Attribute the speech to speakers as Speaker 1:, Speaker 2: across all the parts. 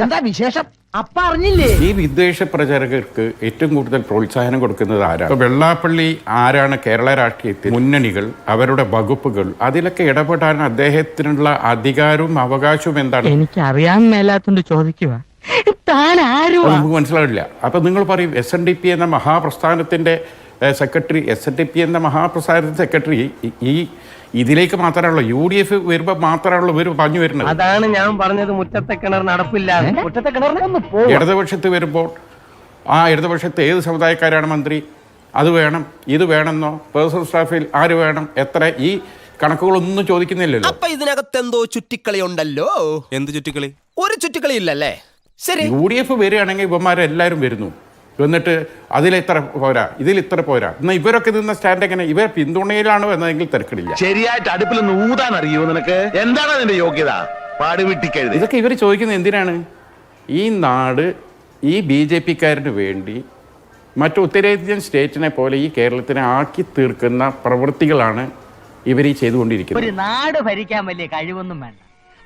Speaker 1: എന്താ വിശേഷം? അപ്പ അറിഞ്ഞില്ലേ?
Speaker 2: ഈ വിദ്വേഷ പ്രചാരകർക്ക് ഏറ്റവും കൂടുതൽ പ്രോത്സാഹനം കൊടുക്കുന്നത് ആരാണ്? വെള്ളാപ്പള്ളി ആരാണ് കേരള രാഷ്ട്രീയത്തിൽ മുന്നണികൾ, അവരുടെ വകുപ്പുകൾ, അതിലൊക്കെ ഇടപെടാൻ അദ്ദേഹത്തിനുള്ള അധികാരവും അവകാശവും എന്താണ്?
Speaker 1: എനിക്ക് അറിയാൻ മേലാത്തോണ്ട് ചോദിക്കുക.
Speaker 2: നമുക്ക് മനസ്സിലാവില്ല. അപ്പൊ നിങ്ങൾ പറയും SNDP എന്ന മഹാപ്രസ്ഥാനത്തിന്റെ സെക്രട്ടറി, SNDP എന്ന മഹാപ്രസ്ഥാനത്തിന്റെ സെക്രട്ടറി ഈ ഇതിലേക്ക് മാത്രമേ UDF വരുമ്പോ മാത്രമേ ഇവർ പറഞ്ഞു വരുന്നത്.
Speaker 1: അതാണ് ഞാൻ പറഞ്ഞത്, മുറ്റത്തെ കിണർ നടപ്പില്ല. മുറ്റത്തെ കിണറിന്
Speaker 2: ഇടതുപക്ഷത്ത് വരുമ്പോൾ ആ ഇടതുപക്ഷത്ത് ഏത് സമുദായക്കാരാണ് മന്ത്രി, അത് വേണം ഇത് വേണമെന്നോ, പേഴ്സണൽ സ്റ്റാഫിൽ ആര് വേണം, എത്ര, ഈ കണക്കുകളൊന്നും ചോദിക്കുന്നില്ലല്ലോ.
Speaker 3: അപ്പൊ ഇതിനകത്ത് എന്തോ ചുറ്റിക്കളി ഉണ്ടല്ലോ.
Speaker 4: എന്ത് ചുറ്റിക്കളി?
Speaker 3: ഒരു ചുറ്റിക്കളി ഇല്ലല്ലേ? ശരി,
Speaker 2: UDF വരികയാണെങ്കിൽ ഇവന്മാരെല്ലാവരും വരുന്നു, എന്നിട്ട് അതിലിത്ര പോരാ, ഇതിൽ ഇത്ര പോരാ. എന്നാൽ ഇവരൊക്കെ നിന്ന സ്റ്റാൻഡ് എങ്ങനെ? ഇവർ പിന്തുണയിലാണോ എന്നതെങ്കിൽ തിരക്കിടില്ല.
Speaker 5: ശരിയായിട്ട് അടുപ്പിൽ ഊതാൻ അറിയോ നിനക്ക്? എന്താണ് അതിന്റെ യോഗ്യത? പാടുവിട്ടിക്കരുത്.
Speaker 2: ഇതൊക്കെ ഇവർ ചോദിക്കുന്നത് എന്തിനാണ്? ഈ നാട് ഈ BJP-ക്കാരന് വേണ്ടി മറ്റു ഉത്തരേന്ത്യൻ സ്റ്റേറ്റിനെ പോലെ ഈ കേരളത്തിനെ ആക്കി തീർക്കുന്ന പ്രവൃത്തികളാണ് ഇവർ ഈ ചെയ്തുകൊണ്ടിരിക്കുന്നത്.
Speaker 1: ഒരു നാട് ഭരിക്കാൻ വലിയ കഴിവൊന്നും വേണ്ട,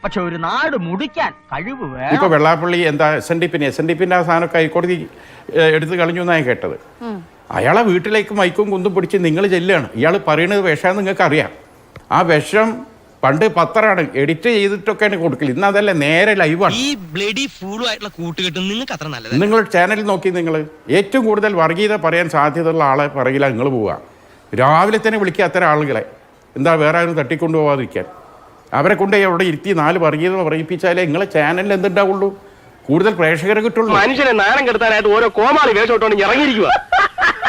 Speaker 1: പക്ഷെ ഒരു നാട് മുടിക്കാൻ കഴിവ് വേണം.
Speaker 2: ഇപ്പൊ വെള്ളാപ്പള്ളി എന്താ SNDP-ന്റെ ആ സാധനമൊക്കെ ഹൈക്കോടതി എടുത്ത് കളഞ്ഞു എന്നാണ് കേട്ടത്. അയാളെ വീട്ടിലേക്ക് മൈക്കും കുന്തും പിടിച്ച് നിങ്ങൾ ചെല്ലുകയാണ്. ഇയാൾ പറയുന്നത് വിഷമാണെന്ന് നിങ്ങൾക്ക് അറിയാം. ആ വിഷം പണ്ട് പത്രമാണ് എഡിറ്റ് ചെയ്തിട്ടൊക്കെയാണ് കൊടുക്കല്. ഇന്ന് അതല്ല, നേരെ ലൈവാണ്.
Speaker 4: ഈ ബ്ലഡി ഫൂളുമായിട്ടുള്ള കൂട്ടുകെട്ട് നിങ്ങൾക്ക് അത്ര നല്ലത്.
Speaker 2: നിങ്ങൾ ചാനലിൽ നോക്കി, നിങ്ങൾ ഏറ്റവും കൂടുതൽ വർഗീയത പറയാൻ സാധ്യതയുള്ള ആളെ പിറകിലാണ് നിങ്ങൾ പോവുക. രാവിലെ തന്നെ വിളിക്കുക അത്തരം ആളുകളെ. എന്താ വേറെ ആരും തട്ടിക്കൊണ്ടുപോകാതിരിക്കാൻ? അവരെ കൊണ്ട് അവിടെ ഇരുത്തി 4 വർഗീയത പറയിപ്പിച്ചാലേ നിങ്ങളെ ചാനലിൽ എന്തുണ്ടാവുള്ളൂ? കൂടുതൽ പ്രേക്ഷകരെ കിട്ടുള്ളൂ.
Speaker 5: മനുഷ്യനെ നാണം കെടുത്താനായിട്ട് ഓരോ കോമാളി വേഷോട്ടോണ്ട് ഇറങ്ങിയിരിക്കുക.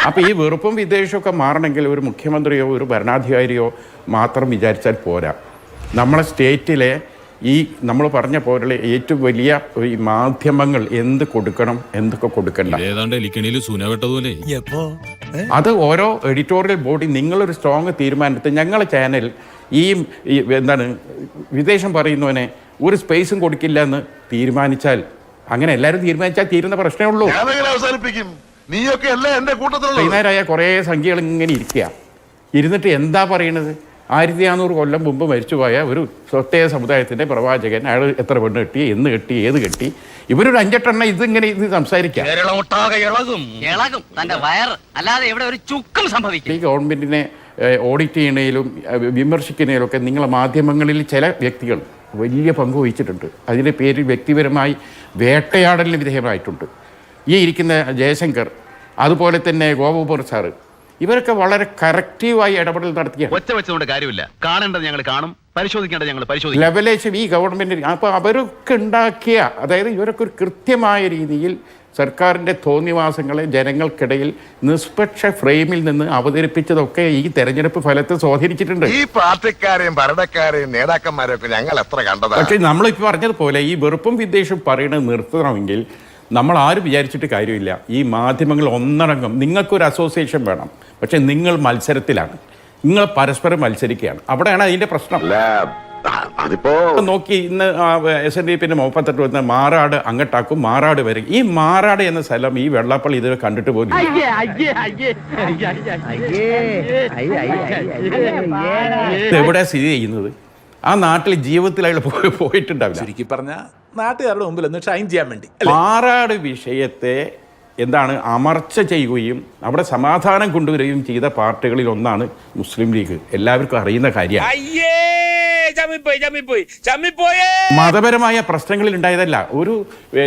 Speaker 2: അപ്പൊ ഈ വെറുപ്പും വിദ്വേഷമൊക്കെ മാറണമെങ്കിൽ ഒരു മുഖ്യമന്ത്രിയോ ഒരു ഭരണാധികാരിയോ മാത്രം വിചാരിച്ചാൽ പോരാ. നമ്മളെ സ്റ്റേറ്റിലെ ഈ നമ്മൾ പറഞ്ഞ പോലുള്ള ഏറ്റവും വലിയ ഈ മാധ്യമങ്ങൾ എന്ത് കൊടുക്കണം, എന്തൊക്കെ കൊടുക്കണ്ട, അത് ഓരോ എഡിറ്റോറിയൽ ബോഡി നിങ്ങളൊരു സ്ട്രോങ് തീരുമാനത്തെ ഞങ്ങളെ ചാനൽ ഈ എന്താണ് വിദേശം പറയുന്നവനെ ഒരു സ്പേസും കൊടുക്കില്ല എന്ന് തീരുമാനിച്ചാൽ, അങ്ങനെ എല്ലാവരും തീരുമാനിച്ചാൽ തീരുന്ന പ്രശ്നമേ ഉള്ളൂ. വൈകുന്നേരമായ കുറേ സംഖ്യകൾ ഇങ്ങനെ ഇരിക്കുക, ഇരുന്നിട്ട് എന്താ പറയണത്? 1500 കൊല്ലം മുമ്പ് മരിച്ചുപോയ ഒരു പ്രത്യേക സമുദായത്തിന്റെ പ്രവാചകൻ, അയാൾ എത്ര പെണ്ണ് കെട്ടി, എന്ന് കെട്ടി, ഏത് കെട്ടി, ഇവരൊരു 5-8 എണ്ണം ഇതിങ്ങനെ ഇത് സംസാരിക്കാം. ഈ ഗവൺമെന്റിനെ ഓഡിറ്റ് ചെയ്യണേലും വിമർശിക്കുന്നതിലും ഒക്കെ നിങ്ങളെ മാധ്യമങ്ങളിൽ ചില വ്യക്തികൾ വലിയ പങ്ക് വഹിച്ചിട്ടുണ്ട്. അതിൻ്റെ പേരിൽ വ്യക്തിപരമായി വേട്ടയാടലിന് വിധേയമായിട്ടുണ്ട്. ഈ ഇരിക്കുന്ന ജയശങ്കർ, അതുപോലെ തന്നെ ഗോപകുമാർ സാറ്, ഇവരൊക്കെ വളരെ കറക്റ്റീവായി ഇടപെടൽ നടത്തിയ
Speaker 5: ഒച്ച വെച്ചുകൊണ്ട് കാര്യമില്ല. കാണേണ്ടത് ഞങ്ങൾ കാണും, പരിശോധിക്കേണ്ടത് ഞങ്ങൾ പരിശോധിക്കും.
Speaker 2: ലെവലേശം ഈ ഗവൺമെന്റ് അപ്പോൾ അവരൊക്കെ ഉണ്ടാക്കിയ, അതായത് ഇവരൊക്കെ ഒരു കൃത്യമായ രീതിയിൽ സർക്കാരിൻ്റെ തോന്നിവാസങ്ങളെ ജനങ്ങൾക്കിടയിൽ നിഷ്പക്ഷ ഫ്രെയിമിൽ നിന്ന് അവതരിപ്പിച്ചതൊക്കെ ഈ തെരഞ്ഞെടുപ്പ് ഫലത്തെ സ്വാധീനിച്ചിട്ടുണ്ട്.
Speaker 6: ഈ പാർട്ടിക്കാരെയും ഭരണക്കാരെയും നേതാക്കന്മാരെയൊക്കെ ഞങ്ങൾ എത്ര കണ്ടതാണ്.
Speaker 2: പക്ഷേ നമ്മളിപ്പോൾ പറഞ്ഞതുപോലെ ഈ വെറുപ്പും വിദ്വേഷവും പറയുന്നത് നിർത്തണമെങ്കിൽ നമ്മൾ ആരും വിചാരിച്ചിട്ട് കാര്യമില്ല. ഈ മാധ്യമങ്ങൾ ഒന്നടങ്കം നിങ്ങൾക്കൊരു അസോസിയേഷൻ വേണം, പക്ഷെ നിങ്ങൾ മത്സരത്തിലാണ്, നിങ്ങൾ പരസ്പരം മത്സരിക്കുകയാണ്. അവിടെയാണ് അതിൻ്റെ പ്രശ്നം.
Speaker 6: അതിപ്പോ
Speaker 2: നോക്കി ഇന്ന് SNDP-ന്റെ 38 വന്ന മാറാട് അങ്ങോട്ടാക്കും, മാറാട് വരെ. ഈ മാറാട് എന്ന സ്ഥലം ഈ വെള്ളാപ്പള്ളി ഇത് കണ്ടിട്ട് പോലും എവിടെ സ്ഥിതി ചെയ്യുന്നത്? ആ നാട്ടിൽ ജീവിതത്തിൽ അയാൾ പോയിട്ടുണ്ടാവില്ല.
Speaker 7: ചുരുക്കി പറഞ്ഞ നാട്ടുകാരുടെ മുമ്പിൽ ഒന്ന് ഷൈൻ ചെയ്യാൻ വേണ്ടി
Speaker 2: മാറാട് വിഷയത്തെ എന്താണ് അമർച്ച ചെയ്യുകയും അവിടെ സമാധാനം കൊണ്ടുവരികയും ചെയ്ത പാർട്ടികളിൽ ഒന്നാണ് മുസ്ലിം ലീഗ്. എല്ലാവർക്കും അറിയുന്ന കാര്യമാണ്. മതപരമായ പ്രശ്നങ്ങളിൽ ഉണ്ടായതല്ല. ഒരു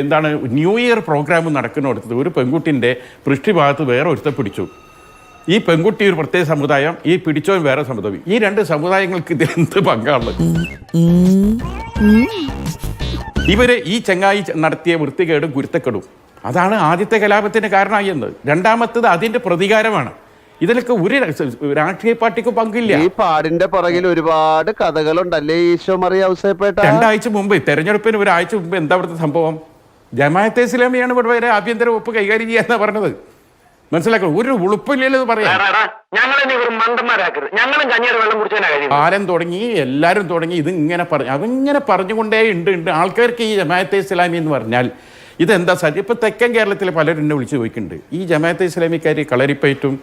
Speaker 2: എന്താണ് ന്യൂ ഇയർ പ്രോഗ്രാം നടക്കുന്നിടത്ത് ഒരു പെൺകുട്ടിൻ്റെ പൃഷ്ഠഭാഗത്ത് വേറെ ഒരുത്തെ പിടിച്ചു. ഈ പെൺകുട്ടി ഒരു പ്രത്യേക സമുദായം, ഈ പിടിച്ചവൻ വേറെ സമുദായം. ഈ 2 സമുദായങ്ങൾക്ക് ഇതിൽ എന്ത് പങ്കാണുള്ളത്? ഇവര് ഈ ചങ്ങായി നടത്തിയ വൃത്തികേടും കുരുത്തക്കെടും അതാണ് ആദ്യത്തെ കലാപത്തിന് കാരണമായി എന്ന്. രണ്ടാമത്തത് അതിന്റെ പ്രതികാരമാണ്. ഇതിലൊക്കെ ഒരു രാഷ്ട്രീയ പാർട്ടിക്ക് പങ്കില്ല.
Speaker 8: ഈ പാടിന്റെ പുറകിൽ ഒരുപാട് കഥകളുണ്ടല്ലേ ഈശോ മറിയ ഔസേപ്പേട്ട.
Speaker 2: 2 ആഴ്ച മുമ്പ്, തെരഞ്ഞെടുപ്പിന് 1 ആഴ്ച മുമ്പ് എന്താ ഇവിടുത്തെ സംഭവം? ജമാഅത്തെ ഇസ്ലാമിയാണ് ഇവിടെ വരെ ആഭ്യന്തര വകുപ്പ് കൈകാര്യം ചെയ്യാന്നാ പറഞ്ഞത്. മനസ്സിലാക്കണം, ഒരു ഉളുപ്പില്ലല്ലോ പറയാം. കാലം തുടങ്ങി, എല്ലാവരും തുടങ്ങി ഇത് ഇങ്ങനെ പറഞ്ഞു, അതിങ്ങനെ പറഞ്ഞുകൊണ്ടേ ഉണ്ട്. ആൾക്കാർക്ക് ഈ ജമാഅത്തെ ഇസ്ലാമി എന്ന് പറഞ്ഞാൽ ഇതെന്താ സാധ്യം? ഇപ്പൊ തെക്കൻ കേരളത്തിലെ പലരും എന്നെ വിളിച്ചു ചോദിക്കുന്നുണ്ട്, ഈ ജമാഅത്തെ ഇസ്ലാമിക്കാർ കളരിപ്പയറ്റും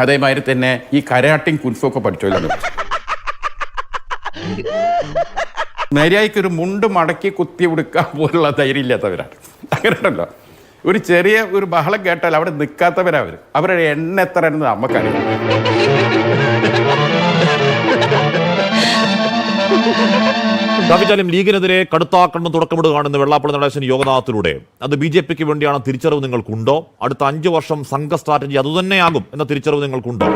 Speaker 2: അതേമാതിരി തന്നെ ഈ കരാട്ടിങ് കുൻഫൊക്കെ പഠിച്ചോല്ലോ. മര്യാദയ്ക്ക് ഒരു മുണ്ട് മടക്കി കുത്തി ഉടുക്കാൻ പോലുള്ള ധൈര്യം ഇല്ലാത്തവരാണ്. അങ്ങനെ ഉണ്ടല്ലോ, ഒരു ചെറിയ ഒരു ബഹളം കേട്ടാൽ അവിടെ നിൽക്കാത്തവരവർ. അവരുടെ എണ്ണ എത്ര എന്ന് നമുക്കറിയാം.
Speaker 9: ഷാഫിച്ചാലും ലീഗിനെതിരെ കടുത്താക്രമണം തുടക്കമിടുകയാണ് ഇന്ന് വെള്ളാപ്പള്ളി നടേശൻ യോഗനാഥത്തിലൂടെ. അത് BJPക്ക് വേണ്ടിയാണ് തിരിച്ചറിവ് നിങ്ങൾക്കുണ്ടോ? അടുത്ത 5 വർഷം സംഘ സ്ട്രാറ്റജി അതുതന്നെയാകും എന്ന തിരിച്ചറിവ് നിങ്ങൾക്കുണ്ടോ?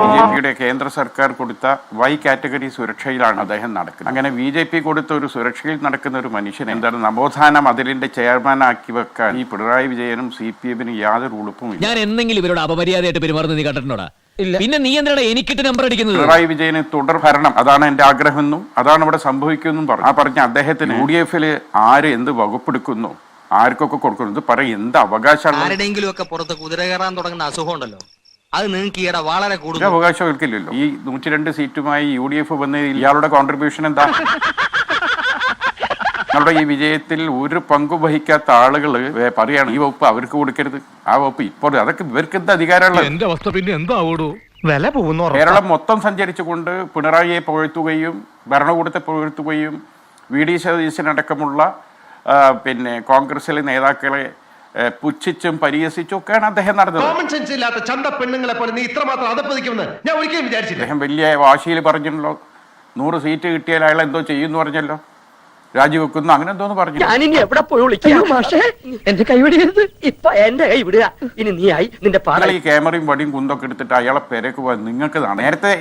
Speaker 2: BJPയുടെ കേന്ദ്ര സർക്കാർ കൊടുത്ത Y കാറ്റഗറി സുരക്ഷയിലാണ് അദ്ദേഹം നടക്കുന്നത്. അങ്ങനെ BJP കൊടുത്ത ഒരു സുരക്ഷയിൽ നടക്കുന്ന ഒരു മനുഷ്യനെ എന്താണ് നവോത്ഥാന മതിലിന്റെ ചെയർമാനാക്കി വെക്കാൻ ഈ പിണറായി വിജയനും CPM-നും യാതൊരു ഉളുപ്പുമില്ല.
Speaker 10: ഞാൻ എന്തെങ്കിലും ഇവരോട് അപമര്യാദയായിട്ട് പെരുമാറുന്നത് നീ കണ്ടിട്ടുണ്ടോടാ? പിന്നെ നീ എന്തിനാണ് എനിക്കിട്ട് നമ്പർ അടിക്കുന്നത്?
Speaker 2: പിണറായി വിജയന് തുടർ ഭരണം, അതാണ് എന്റെ ആഗ്രഹമെന്നും അതാണ് ഇവിടെ സംഭവിക്കുമെന്നും പറഞ്ഞു. ആ പറഞ്ഞ അദ്ദേഹത്തിന് UDF-ൽ ആര് എന്ത് വകുപ്പെടുക്കുന്നു, ആർക്കൊക്കെ കൊടുക്കുന്നു, പറയും എന്ത് അവകാശമാണ്?
Speaker 4: ആരുടെയെങ്കിലും ഒക്കെ പുറത്ത് കുതിര കയറാൻ തുടങ്ങുന്ന അസുഖം ഉണ്ടല്ലോ, അത് നിങ്ങൾക്ക് ഈയിടെ വളരെ കൂടുതൽ
Speaker 2: അവകാശം അവർക്കില്ലല്ലോ. ഈ 102 സീറ്റുമായി UDF വന്നതിൽ ഇയാളുടെ കോൺട്രിബ്യൂഷൻ എന്താ? നിങ്ങളുടെ ഈ വിജയത്തിൽ ഒരു പങ്കു വഹിക്കാത്ത ആളുകൾ പറയാണ് ഈ വകുപ്പ് അവർക്ക് കൊടുക്കരുത്, ആ വകുപ്പ് ഇപ്പോൾ അതൊക്കെ ഇവർക്ക് എന്ത് അധികാരമുള്ളത്?
Speaker 10: എന്റെ അവസ്ഥ പിന്നെ എന്താവൂടോ?
Speaker 1: വില പോകുന്നു.
Speaker 2: കേരളം മൊത്തം സഞ്ചരിച്ചുകൊണ്ട് പിണറായിയെ പുകഴ്ത്തുകയും ഭരണകൂടത്തെ പുകഴ്ത്തുകയും VD സതീശനടക്കമുള്ള പിന്നെ കോൺഗ്രസിലെ നേതാക്കളെ പുച്ഛിച്ചും പരിഹസിച്ചും ഒക്കെയാണ് അദ്ദേഹം നടന്നത്. അദ്ദേഹം വലിയ വാശിയിൽ പറഞ്ഞല്ലോ, 100 സീറ്റ് കിട്ടിയാൽ അയാൾ എന്തോ ചെയ്യുമെന്ന് പറഞ്ഞല്ലോ, രാജിവെക്കുന്നു, അങ്ങനെ എന്തോന്ന് പറഞ്ഞു.
Speaker 1: ഞാനിനി എവിടെ പോയി വിളിക്കാം? പക്ഷേ എന്റെ കൈ വിടരുത്, ഇപ്പൊ എന്റെ കൈ വിടുക. ഇനി നീ ആയി നിന്റെ പാട.
Speaker 2: ഈ ക്യാമറയും വടിയും കുന്തൊക്കെ എടുത്തിട്ട് അയാളെ പേരേക്ക് പോകാൻ നിങ്ങൾക്ക് നേരത്തെ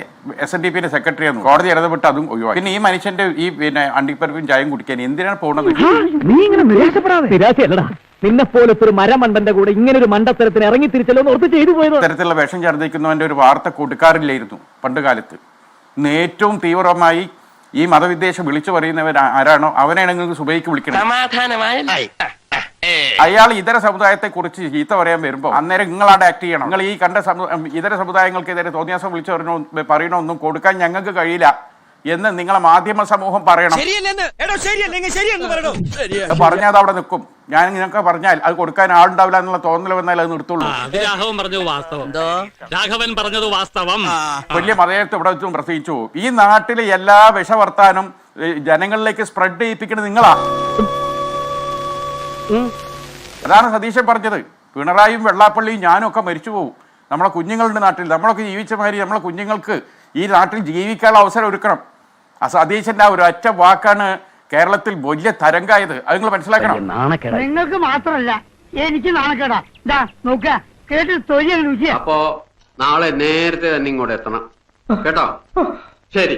Speaker 2: SNDP-ന്റെ സെക്രട്ടറി ആയിരുന്നു, കോടതി ഇടപെട്ട് അതും ഒഴിവാക്കി. പിന്നെ ഈ മനുഷ്യന്റെ ഈ പിന്നെ അണ്ടിപ്പരിപ്പും ചായയും കുടിക്കാൻ എന്തിനാണ് പോകുന്നത്?
Speaker 1: നീ ഇങ്ങനെ നിരാശപ്പെടാതെ. നിരാശയല്ലടാ, നിന്നെ പോലത്തെ ഒരു മരമണ്ടന്റെ കൂടെ ഇങ്ങനെ ഒരു മണ്ടത്തരത്തിന് ഇറങ്ങി തിരിച്ചല്ലോ ഓർത്ത് ചെയ്തു പോയത്.
Speaker 2: ഇത്തരത്തിലുള്ള വിഷം ഛർദ്ദിക്കുന്നവന്റെ ഒരു വാർത്ത കൊടുക്കാറില്ലായിരുന്നു പണ്ട് കാലത്ത്. ഇന്ന് ഏറ്റവും തീവ്രമായി ഈ മതവിദ്വേഷം വിളിച്ചു പറയുന്നവർ ആരാണോ അവനെയാണ് നിങ്ങൾക്ക് സുബൈക്ക് വിളിക്കണം. അയാൾ ഇതര സമുദായത്തെ കുറിച്ച് ചീത്ത പറയാൻ വരുമ്പോൾ അന്നേരം നിങ്ങളാണ് ആക്ട് ചെയ്യണം. നിങ്ങൾ ഈ കണ്ട ഇതര സമുദായങ്ങൾക്കെതിരെ തോന്നിയാസം വിളിച്ചു പറയണമൊന്നും കൊടുക്കാൻ ഞങ്ങൾക്ക് കഴിയില്ല എന്ന് നിങ്ങളെ മാധ്യമ സമൂഹം പറയണം. പറഞ്ഞാൽ അവിടെ നിൽക്കും. ഞാൻ നിങ്ങൾക്ക് പറഞ്ഞാൽ അത് കൊടുക്കാൻ ആളുണ്ടാവില്ല എന്നുള്ള തോന്നൽ വന്നാൽ അത് നിർത്തുള്ളൂ. വലിയ മതേതരത്വം ഇവിടെ വെച്ചും പ്രസംഗിച്ചു. ഈ നാട്ടിലെ എല്ലാ വിഷവർത്താനം ജനങ്ങളിലേക്ക് സ്പ്രെഡ് ചെയ്യിപ്പിക്കുന്നത് നിങ്ങളാ. അതാണ് സതീശൻ പറഞ്ഞത്. പിണറായിയും വെള്ളാപ്പള്ളിയും ഞാനും ഒക്കെ മരിച്ചു പോകും, നമ്മളെ കുഞ്ഞുങ്ങളുടെ നാട്ടിൽ നമ്മളൊക്കെ ജീവിച്ച മാതിരി നമ്മളെ കുഞ്ഞുങ്ങൾക്ക് ഈ നാട്ടിൽ ജീവിക്കാനുള്ള അവസരം ഒരുക്കണം. ആ സതീശന്റെ ഒരു ഒറ്റ വാക്കാണ് കേരളത്തിൽ വലിയ തരംഗായത്. അത് നിങ്ങൾ മനസ്സിലാക്കണം.
Speaker 1: നിങ്ങൾക്ക് മാത്രമല്ല എനിക്ക് നാണക്കേടാ. നോക്ക കേട്ട് തൊഴിൽ.
Speaker 11: അപ്പോ നാളെ നേരത്തെ തന്നെ ഇങ്ങോട്ട് എത്തണം കേട്ടോ. ശരി.